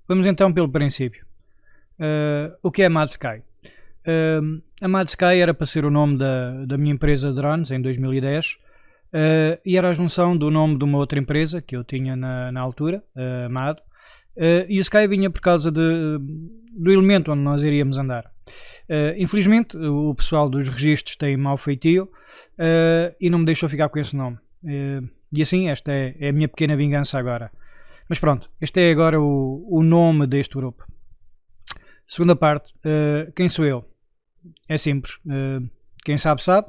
Vamos então pelo princípio. O que é Mad Sky? A Mad Sky era para ser o nome da minha empresa de drones em 2010 e era a junção do nome de uma outra empresa que eu tinha na altura, Mad, e o Sky vinha por causa do elemento onde nós iríamos andar. Infelizmente o pessoal dos registros tem mau feitio e não me deixou ficar com esse nome. E assim, esta é a minha pequena vingança agora. Mas pronto, este é agora o nome deste grupo. Segunda parte, quem sou eu? É simples, quem sabe sabe,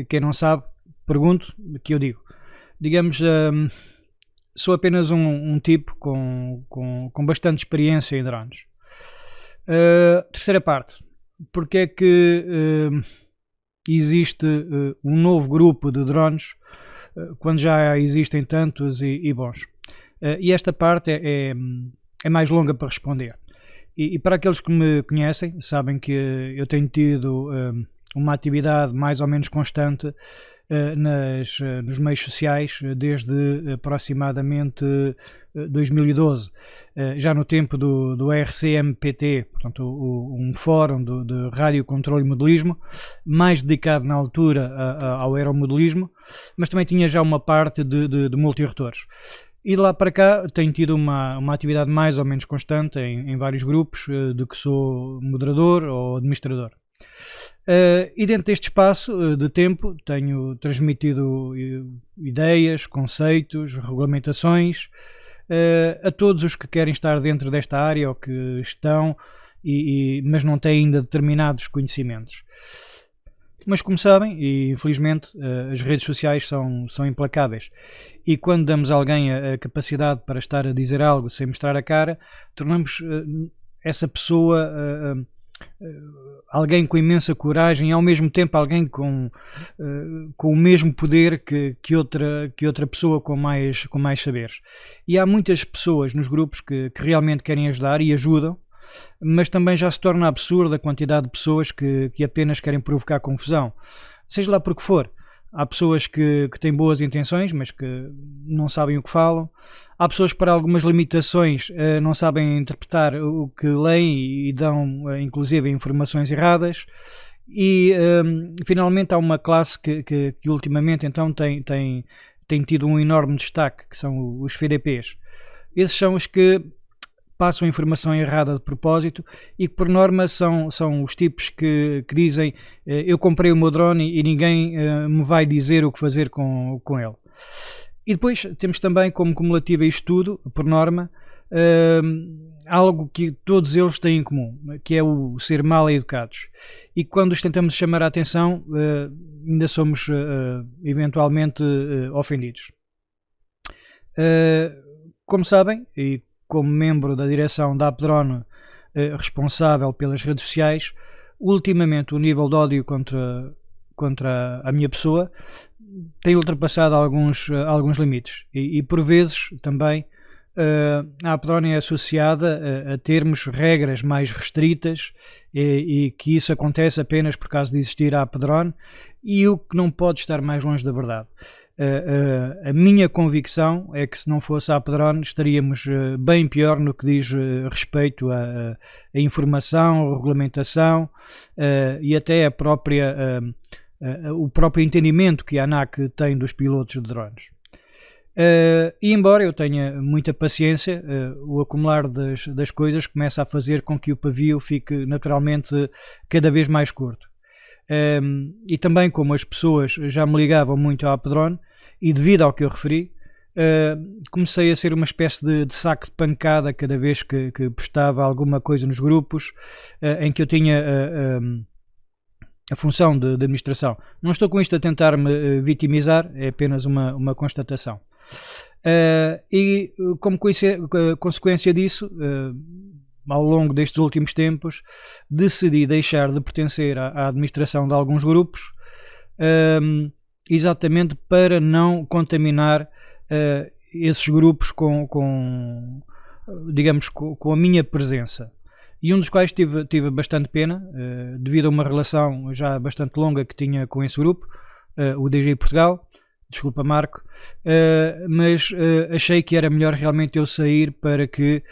quem não sabe, pergunto, que eu digo. Digamos, sou apenas um tipo com bastante experiência em drones. Terceira parte, porque é que existe um novo grupo de drones quando já existem tantos e bons? E esta parte é mais longa para responder. E para aqueles que me conhecem, sabem que eu tenho tido uma atividade mais ou menos constante nos meios sociais desde aproximadamente 2012, já no tempo do RCMPT, portanto um fórum de rádio controle e modelismo, mais dedicado na altura ao aeromodelismo, mas também tinha já uma parte de multirotores. E de lá para cá tenho tido uma atividade mais ou menos constante em vários grupos de que sou moderador ou administrador. E dentro deste espaço de tempo tenho transmitido ideias, conceitos, regulamentações a todos os que querem estar dentro desta área ou que estão, mas não têm ainda determinados conhecimentos. Mas como sabem, e infelizmente as redes sociais são implacáveis, e quando damos a alguém a capacidade para estar a dizer algo sem mostrar a cara, tornamos essa pessoa alguém com imensa coragem e ao mesmo tempo alguém com o mesmo poder que outra pessoa com mais saberes. E há muitas pessoas nos grupos que realmente querem ajudar e ajudam, mas também já se torna absurda a quantidade de pessoas que apenas querem provocar confusão, seja lá por que for. Há pessoas que têm boas intenções, mas que não sabem o que falam. Há pessoas que, para algumas limitações, não sabem interpretar o que leem e dão, inclusive, informações erradas. E, finalmente, há uma classe que ultimamente então, tem tido um enorme destaque, que são os FDPs. Esses são os que passam informação errada de propósito e que por norma são os tipos que dizem eu comprei o meu drone e ninguém me vai dizer o que fazer com ele. E depois temos também como cumulativo a isto tudo, por norma, algo que todos eles têm em comum, que é o ser mal educados. E quando os tentamos chamar a atenção, ainda somos eventualmente ofendidos. Como sabem, e como membro da direção da AppDrone responsável pelas redes sociais, ultimamente o nível de ódio contra a minha pessoa tem ultrapassado alguns limites e por vezes também a AppDrone é associada a termos regras mais restritas e que isso acontece apenas por causa de existir a AppDrone, e o que não pode estar mais longe da verdade. A minha convicção é que se não fosse a AppDrone estaríamos bem pior no que diz respeito a informação, a regulamentação e até o próprio entendimento que a ANAC tem dos pilotos de drones. E embora eu tenha muita paciência, o acumular das coisas começa a fazer com que o pavio fique naturalmente cada vez mais curto. E também, como as pessoas já me ligavam muito à AppDrone e devido ao que eu referi, comecei a ser uma espécie de saco de pancada cada vez que postava alguma coisa nos grupos em que eu tinha a função de administração. Não estou com isto a tentar me vitimizar, é apenas uma constatação. E como consequência disso, ao longo destes últimos tempos, decidi deixar de pertencer à administração de alguns grupos, exatamente para não contaminar esses grupos digamos, com a minha presença. E um dos quais tive bastante pena, devido a uma relação já bastante longa que tinha com esse grupo, o DJI Portugal. desculpa Marco, mas achei que era melhor realmente eu sair para que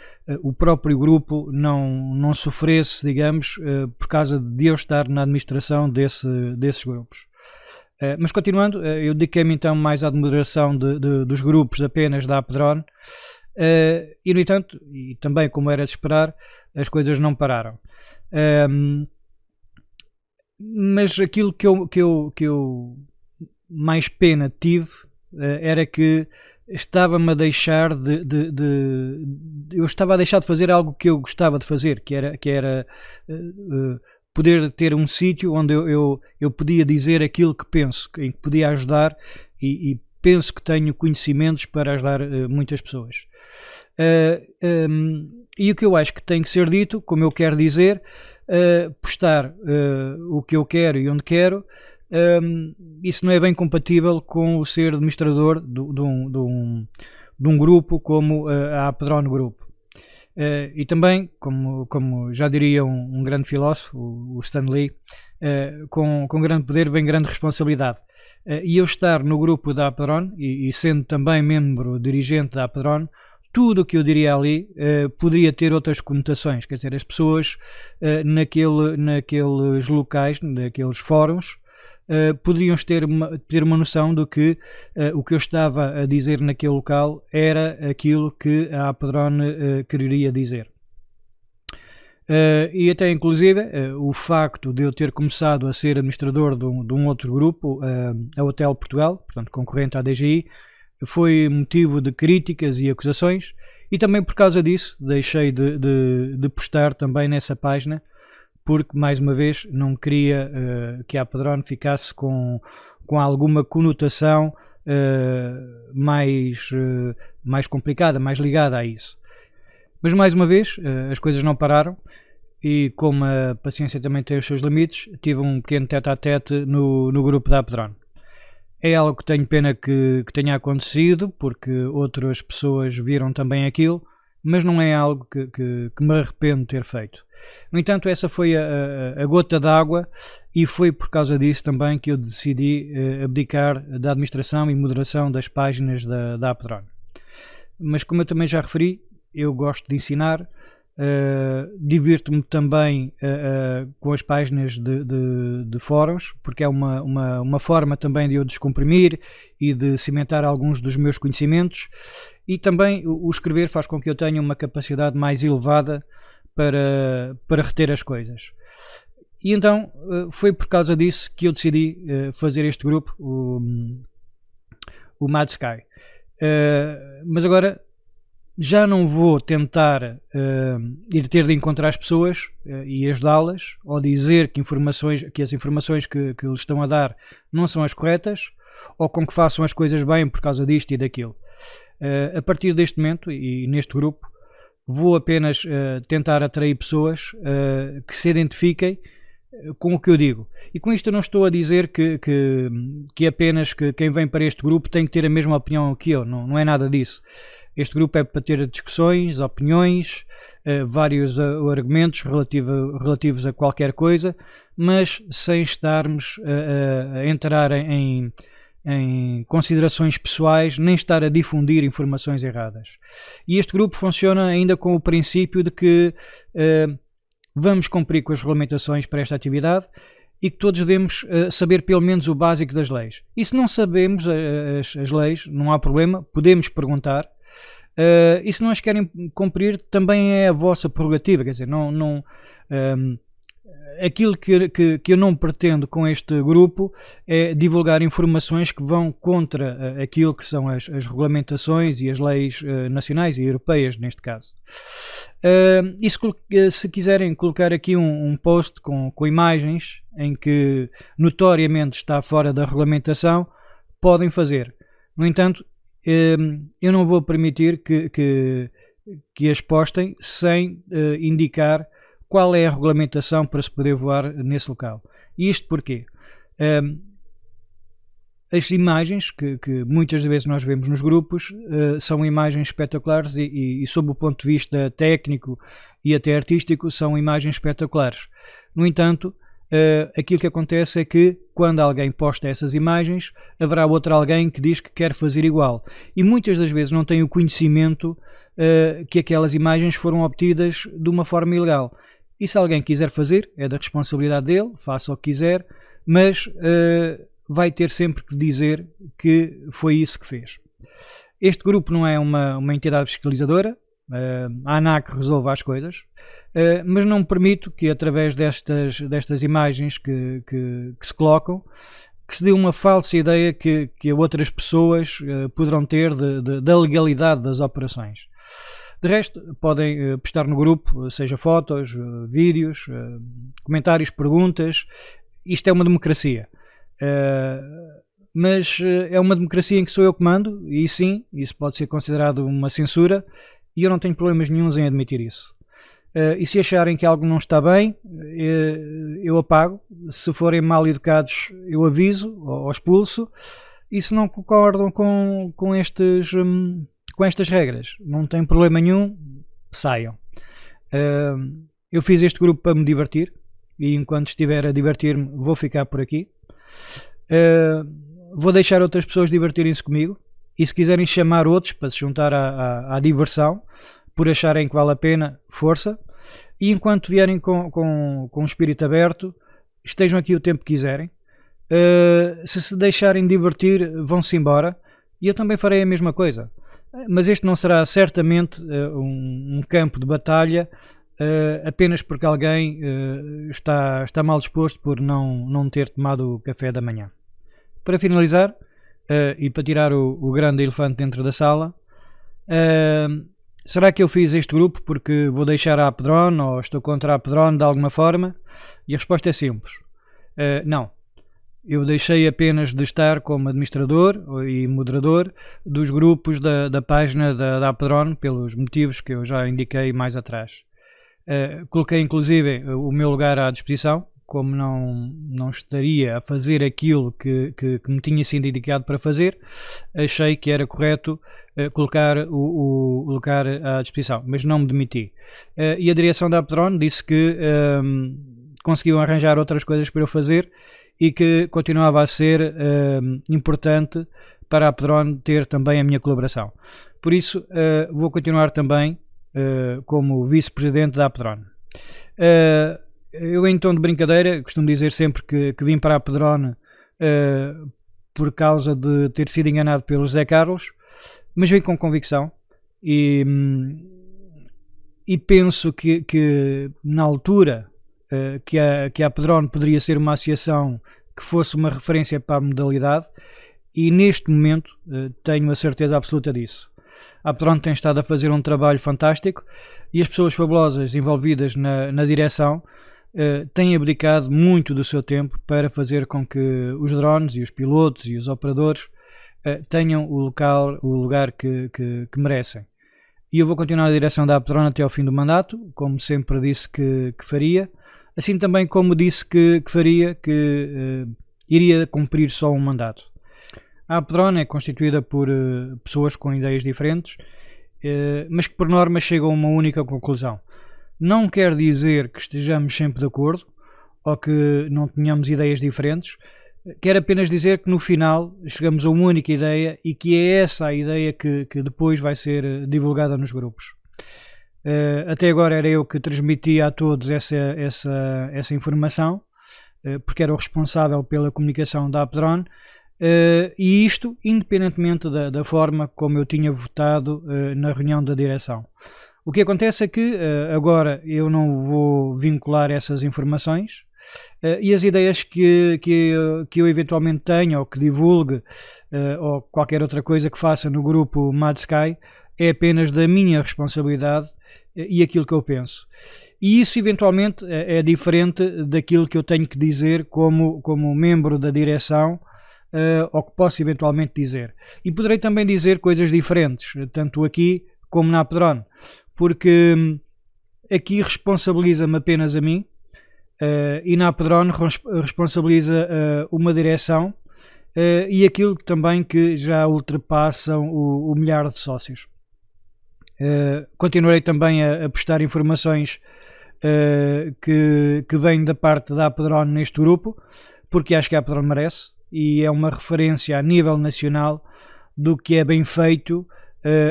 o próprio grupo não sofresse, digamos, por causa de eu estar na administração desses grupos. Mas continuando, eu dediquei-me então mais à moderação dos grupos apenas da Apedron, e no entanto, e também como era de esperar, as coisas não pararam. Mas aquilo que eu mais pena tive era que estava-me a deixar eu estava a deixar de fazer algo que eu gostava de fazer, que era poder ter um sítio onde eu podia dizer aquilo que penso, em que podia ajudar, e penso que tenho conhecimentos para ajudar muitas pessoas. E o que eu acho que tem que ser dito, como eu quero dizer, postar o que eu quero e onde quero, isso não é bem compatível com o ser administrador de um grupo como a Apedron Group. E também, como já diria um grande filósofo, o Stan Lee, com grande poder vem grande responsabilidade. E eu estar no grupo da Apedron, e sendo também membro dirigente da Apedron, tudo o que eu diria ali poderia ter outras conotações, quer dizer, as pessoas naqueles locais, naqueles fóruns, poderiam ter uma noção do que o que eu estava a dizer naquele local era aquilo que a Apedron quereria dizer. E até inclusive o facto de eu ter começado a ser administrador de um outro grupo, a Hotel Portugal, portanto concorrente à DGI, foi motivo de críticas e acusações, e também por causa disso deixei de postar também nessa página, porque mais uma vez não queria que a Apedron ficasse com alguma conotação mais complicada, mais ligada a isso. Mas mais uma vez as coisas não pararam, e como a paciência também tem os seus limites, tive um pequeno tete-a-tete no grupo da Apedron. É algo que tenho pena que tenha acontecido, porque outras pessoas viram também aquilo, mas não é algo que me arrependo de ter feito. No entanto, essa foi a gota d'água, e foi por causa disso também que eu decidi abdicar da administração e moderação das páginas da Apedron. Mas como eu também já referi, eu gosto de ensinar, divirto-me também com as páginas de fóruns, porque é uma forma também de eu descomprimir e de cimentar alguns dos meus conhecimentos, e também o escrever faz com que eu tenha uma capacidade mais elevada para reter as coisas. E então foi por causa disso que eu decidi fazer este grupo, o Mad Sky. Mas agora já não vou tentar ir ter de encontrar as pessoas e ajudá-las, ou dizer que as informações que lhes estão a dar não são as corretas, ou com que façam as coisas bem por causa disto e daquilo. A partir deste momento, e neste grupo, vou apenas tentar atrair pessoas que se identifiquem com o que eu digo. E com isto eu não estou a dizer que apenas que quem vem para este grupo tem que ter a mesma opinião que eu, não é nada disso. Este grupo é para ter discussões, opiniões, vários argumentos relativos a qualquer coisa, mas sem estarmos a entrar em considerações pessoais, nem estar a difundir informações erradas. E este grupo funciona ainda com o princípio de que vamos cumprir com as regulamentações para esta atividade, e que todos devemos saber pelo menos o básico das leis. E se não sabemos as leis, não há problema, podemos perguntar. E se não as querem cumprir, também é a vossa prerrogativa, quer dizer, aquilo que eu não pretendo com este grupo é divulgar informações que vão contra aquilo que são as regulamentações e as leis nacionais e europeias, neste caso. E se quiserem colocar aqui um post com imagens em que notoriamente está fora da regulamentação, podem fazer. No entanto, eu não vou permitir que as postem sem indicar qual é a regulamentação para se poder voar nesse local. E isto porquê? As imagens que muitas vezes nós vemos nos grupos são imagens espetaculares e sob o ponto de vista técnico e até artístico são imagens espetaculares. No entanto, aquilo que acontece é que quando alguém posta essas imagens, haverá outro alguém que diz que quer fazer igual. E muitas das vezes não tem o conhecimento que aquelas imagens foram obtidas de uma forma ilegal. E se alguém quiser fazer, é da responsabilidade dele, faça o que quiser, mas vai ter sempre que dizer que foi isso que fez. Este grupo não é uma entidade fiscalizadora, a ANAC resolve as coisas, mas não permito que através destas imagens que se colocam, que se dê uma falsa ideia que outras pessoas poderão ter da legalidade das operações. De resto, podem postar no grupo, seja fotos, vídeos, comentários, perguntas. Isto é uma democracia. Mas é uma democracia em que sou eu que mando, e sim, isso pode ser considerado uma censura, e eu não tenho problemas nenhuns em admitir isso. E se acharem que algo não está bem, eu apago. Se forem mal educados, eu aviso ou expulso. E se não concordam com estas regras, não tem problema nenhum, saiam. Eu fiz este grupo para me divertir, e enquanto estiver a divertir-me, vou ficar por aqui. Vou deixar outras pessoas divertirem-se comigo, e se quiserem chamar outros para se juntar à diversão, por acharem que vale a pena, força. E enquanto vierem com um espírito aberto, estejam aqui o tempo que quiserem. Se deixarem divertir, vão-se embora, e eu também farei a mesma coisa. Mas este não será certamente um campo de batalha apenas porque alguém está mal disposto por não ter tomado o café da manhã. Para finalizar, e para tirar o grande elefante dentro da sala, será que eu fiz este grupo porque vou deixar a Apedron ou estou contra a Apedron de alguma forma? E a resposta é simples. Não. Eu deixei apenas de estar como administrador e moderador dos grupos da página da Apedron pelos motivos que eu já indiquei mais atrás. Coloquei inclusive o meu lugar à disposição, como não estaria a fazer aquilo que me tinha sido indicado para fazer, achei que era correto colocar o lugar à disposição, mas não me demiti. E a direção da Apedron disse que conseguiam arranjar outras coisas para eu fazer e que continuava a ser importante para a Apedron ter também a minha colaboração. Por isso, vou continuar também como vice-presidente da Apedron. Eu, em tom de brincadeira, costumo dizer sempre que vim para a Apedron por causa de ter sido enganado pelo José Carlos, mas vim com convicção e penso que na altura que a Apedron poderia ser uma associação que fosse uma referência para a modalidade, e neste momento tenho a certeza absoluta disso. A Apedron tem estado a fazer um trabalho fantástico e as pessoas fabulosas envolvidas na direção têm abdicado muito do seu tempo para fazer com que os drones e os pilotos e os operadores tenham o lugar que merecem. E eu vou continuar na direção da Apedron até ao fim do mandato, como sempre disse que faria, assim também como disse que faria, que iria cumprir só um mandato. A Apedron é constituída por pessoas com ideias diferentes, mas que por norma chegam a uma única conclusão. Não quer dizer que estejamos sempre de acordo ou que não tenhamos ideias diferentes, quer apenas dizer que no final chegamos a uma única ideia e que é essa a ideia que depois vai ser divulgada nos grupos. Até agora era eu que transmitia a todos essa informação, porque era o responsável pela comunicação da Apedron, e isto independentemente da forma como eu tinha votado na reunião da direção. O que acontece é que agora eu não vou vincular essas informações e as ideias que eu eventualmente tenha ou que divulgue ou qualquer outra coisa que faça no grupo Mad Sky é apenas da minha responsabilidade e aquilo que eu penso. E isso eventualmente é diferente daquilo que eu tenho que dizer como membro da direção ou que posso eventualmente dizer. E poderei também dizer coisas diferentes, tanto aqui como na Apedron, porque aqui responsabiliza-me apenas a mim e na Apedron responsabiliza uma direção e aquilo também que já ultrapassam o milhar de sócios. Continuarei também a prestar informações que vem da parte da Apedron neste grupo, porque acho que a Apedron merece e é uma referência a nível nacional do que é bem feito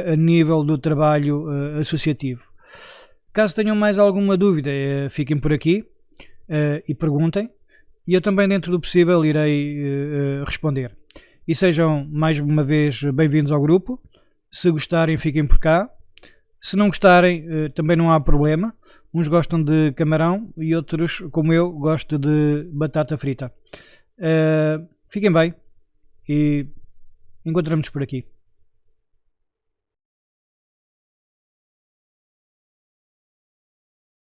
a nível do trabalho associativo. Caso tenham mais alguma dúvida, fiquem por aqui e perguntem, e eu também, dentro do possível, irei responder. E sejam mais uma vez bem-vindos ao grupo. Se gostarem, fiquem por cá. Se não gostarem, também não há problema. Uns gostam de camarão e outros, como eu, gostam de batata frita. Fiquem bem e encontramos-nos por aqui.